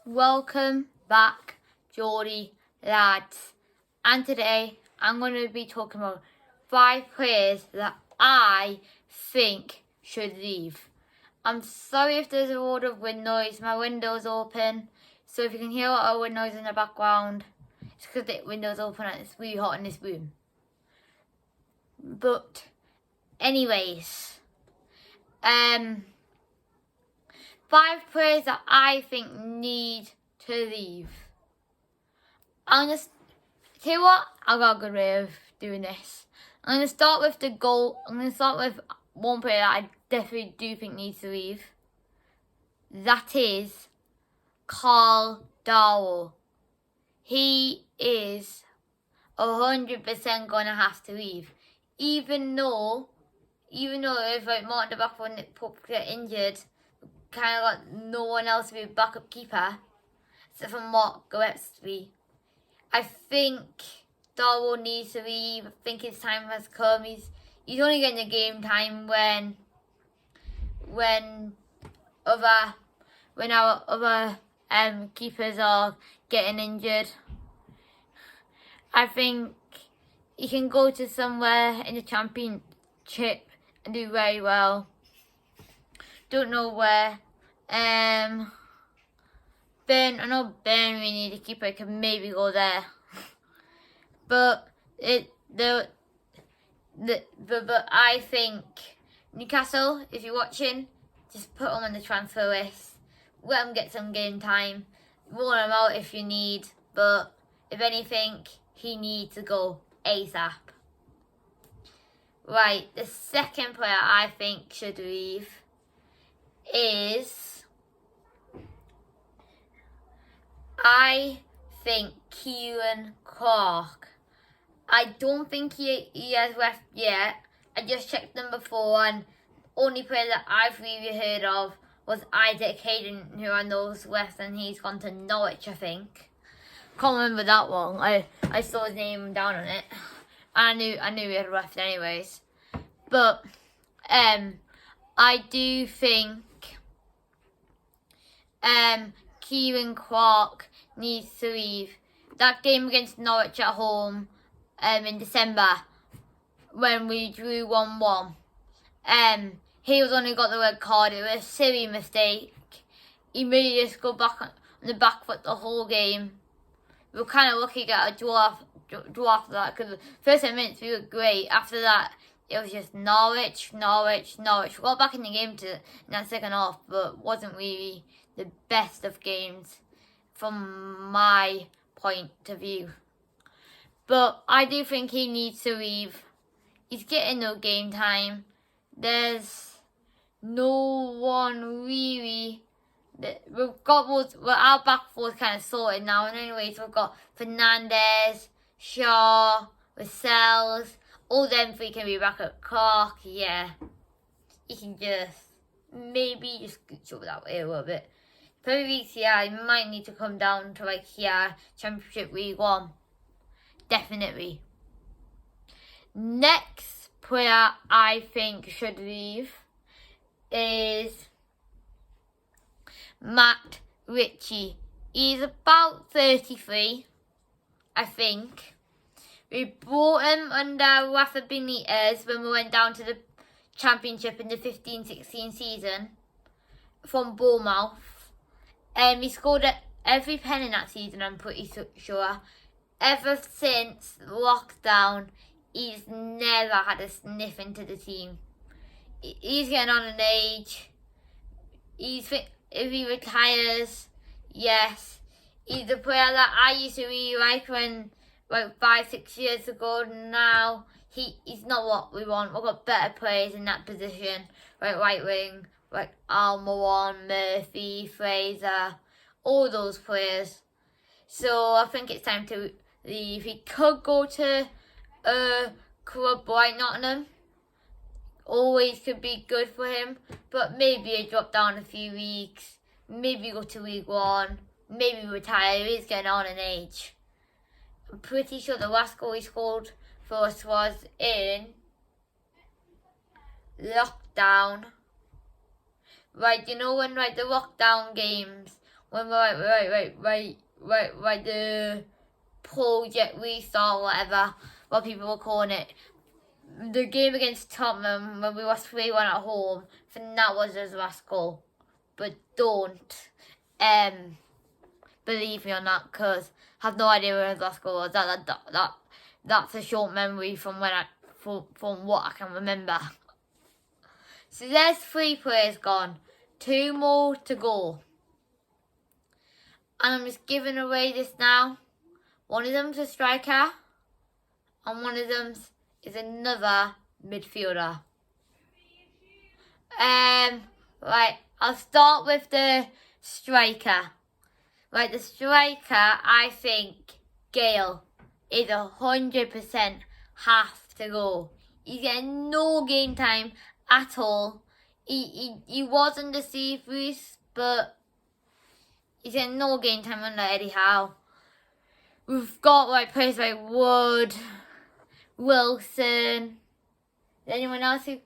Welcome back, Geordie lads. And today I'm going to be talking about 5 players that I think should leave. I'm sorry if there's a lot of wind noise. My window's open, so if you can hear a lot of wind noise in the background, it's because the window's open and it's really hot in this room. But anyways, 5 players that I think need to leave. I'm going to tell you what, I've got a good way of doing this. I'm going to start with the goal. I'm going to start with one player that I definitely do think needs to leave. That is Carl Darwell. He is 100% going to have to leave. Even though if Martin de Back when Pope get injured, kind of got no one else to be a backup keeper except for Mark Gillespie. I think Darwell needs to leave. I think his time has come. He's only getting the game time when our other keepers are getting injured. I think he can go to somewhere in the championship and do very well. Don't know where. I know Burnley need a keeper. I can maybe go there. But I think Newcastle, if you're watching, just put them on the transfer list. Let them get some game time. Roll them out if you need. But if anything, he needs to go ASAP. Right, the second player I think should leave is, I think, Kieran Clark. I don't think he has left yet. I just checked them before, and only player that I've really heard of was Isaac Hayden, who I know has left, and he's gone to Norwich, I think. Can't remember that one. I saw his name down on it. I knew he had left anyways. But I do think Kieran Clark needs to leave. That game against Norwich at home in December when we drew 1-1. He was only got the red card. It was a silly mistake. He really just go back on the back foot the whole game. We were kind of lucky to get a draw after that, because the first 10 minutes we were great. After that, it was just Norwich. We got back in the game in that second half, but wasn't really the best of games from my point of view. But I do think he needs to leave. He's getting no game time. There's no one really. Our back four is kind of sorted now. And anyways, we've got Fernandez, Shaw, Lascelles. All them 3 can be back at Clark. Yeah, he can maybe just scooch over that way a little bit. 3 weeks, yeah, he might need to come down to Championship League 1. Definitely. Next player I think should leave is Matt Ritchie. He's about 33, I think. We brought him under Rafa Benitez when we went down to the Championship in the 15-16 season from Bournemouth. He scored every pen in that season, I'm pretty sure. Ever since lockdown, he's never had a sniff into the team. He's getting on in age. If he retires, yes. He's a player that I used to really like when, 5-6 years ago. Now, he's not what we want. We've got better players in that position. Right wing, Almiron, Murphy, Fraser, all those players. So I think it's time to leave. He could go to a club like Nottingham. Always could be good for him. But maybe he drop down a few weeks. Maybe go to League 1. Maybe retire. He's getting on in age. I'm pretty sure the last goal he scored for us was in lockdown. Right, you know when the lockdown games when the project restart, whatever, what people were calling it. The game against Tottenham when we lost 3-1 at home, I think that was his last goal. But don't believe me on that, because I have no idea where his last goal was. That's a short memory from from what I can remember. So there's 3 players gone, 2 more to go. And I'm just giving away this now. One of them's a striker, and one of them's is another midfielder. Right, I'll start with the striker. Right, the striker, I think Gale is 100% have to go. He's getting no game time at all. He was under Seafreeze, but he's getting no game time under Eddie Howe. We've got like players like Wood, Wilson. Anyone else who,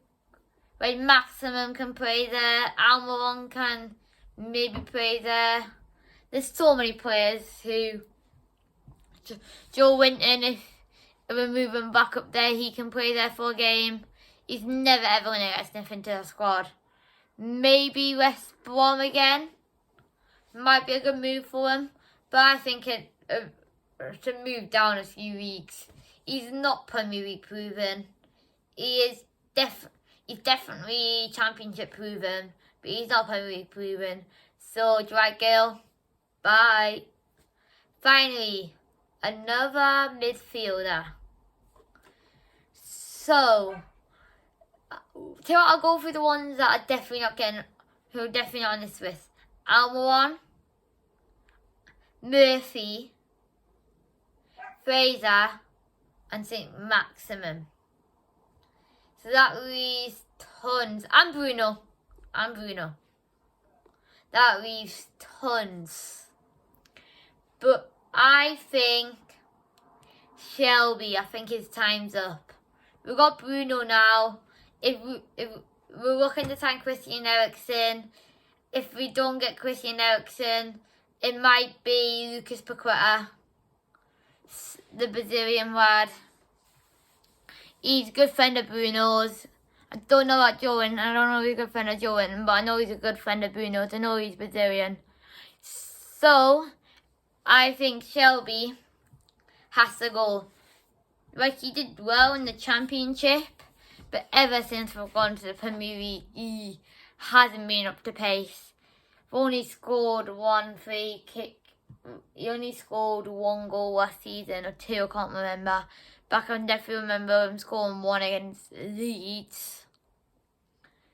like Maximum can play there. Almiron can maybe play there. There's so many players who. Joe Winton, if we move him back up there, he can play there for a game. He's never ever going to get sniffed into the squad. Maybe West Brom again. Might be a good move for him. But I think to move down a few weeks. He's not Premier League proven. He's definitely Championship proven. But he's not Premier League proven. So, Dwight Gale, bye. Finally, another midfielder. So, I'll go through the ones that are definitely not getting, who are definitely not on this list. Almiron, Murphy, Fraser, and St. Maximum. So that leaves tons. And Bruno. That leaves tons. But I think Shelby, I think his time's up. We've got Bruno now. If we're looking to sign Christian Eriksen, if we don't get Christian Eriksen, it might be Lucas Paqueta, the Brazilian lad. He's a good friend of Bruno's. I don't know about Joan. I don't know if he's a good friend of Joan, but I know he's a good friend of Bruno's. I know he's Brazilian. So, I think Shelby has to go. Like, he did well in the Championship, but ever since we've gone to the Premier League, he hasn't been up to pace. He only scored 1 free kick. He only scored 1 goal last season, or 2, I can't remember. But I can definitely remember him scoring 1 against Leeds.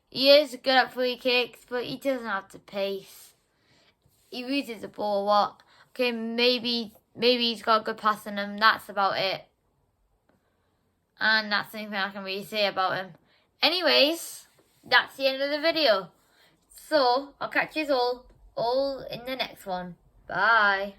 He is good at free kicks, but he doesn't have the pace. He loses the ball a lot. Okay, maybe he's got a good pass in him. That's about it. And that's the only thing I can really say about him. Anyways, that's the end of the video. So, I'll catch you all in the next one. Bye.